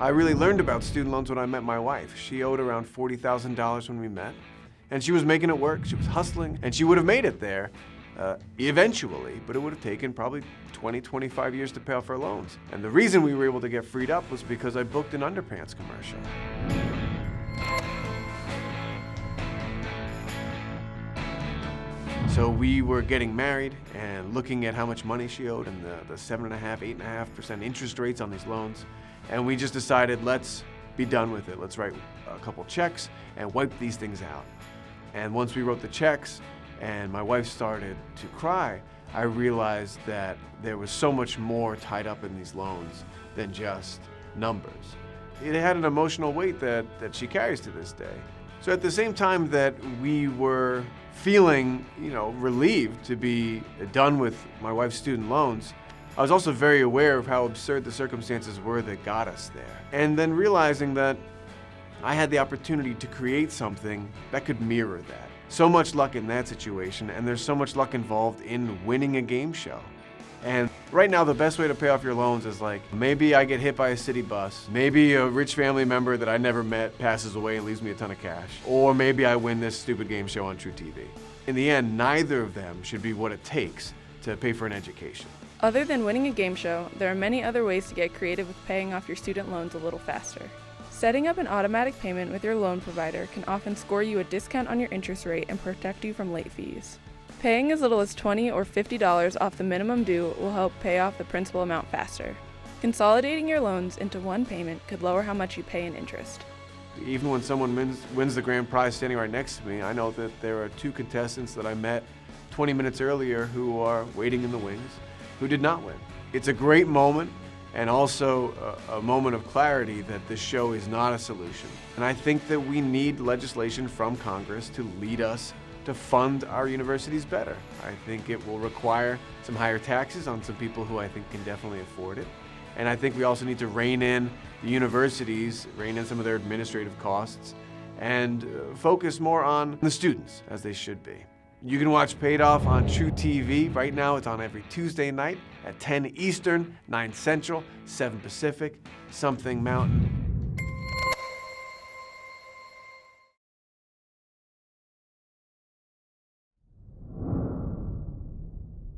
I really learned about student loans when I met my wife. She owed around $40,000 when we met, and she was making it work. She was hustling, and she would have made it there eventually, but it would have taken probably 20, 25 years to pay off her loans. And the reason we were able to get freed up was because I booked an underpants commercial. So we were getting married and looking at how much money she owed and the 7.5%, 8.5% interest rates on these loans. And we just decided, let's be done with it. Let's write a couple checks and wipe these things out. And once we wrote the checks and my wife started to cry, I realized that there was so much more tied up in these loans than just numbers. It had an emotional weight that she carries to this day. So at the same time that we were feeling, relieved to be done with my wife's student loans, I was also very aware of how absurd the circumstances were that got us there. And then realizing that I had the opportunity to create something that could mirror that. So much luck in that situation, and there's so much luck involved in winning a game show. And right now, the best way to pay off your loans is maybe I get hit by a city bus, maybe a rich family member that I never met passes away and leaves me a ton of cash, or maybe I win this stupid game show on TruTV. In the end, neither of them should be what it takes to pay for an education. Other than winning a game show, there are many other ways to get creative with paying off your student loans a little faster. Setting up an automatic payment with your loan provider can often score you a discount on your interest rate and protect you from late fees. Paying as little as $20 or $50 off the minimum due will help pay off the principal amount faster. Consolidating your loans into one payment could lower how much you pay in interest. Even when someone wins the grand prize standing right next to me, I know that there are 2 contestants that I met 20 minutes earlier who are waiting in the wings, who did not win. It's a great moment, and also a moment of clarity that this show is not a solution. And I think that we need legislation from Congress to lead us to fund our universities better. I think it will require some higher taxes on some people who I think can definitely afford it. And I think we also need to rein in the universities, rein in some of their administrative costs, and focus more on the students, as they should be. You can watch Paid Off on TruTV. Right now, it's on every Tuesday night at 10 Eastern, 9 Central, 7 Pacific, something Mountain.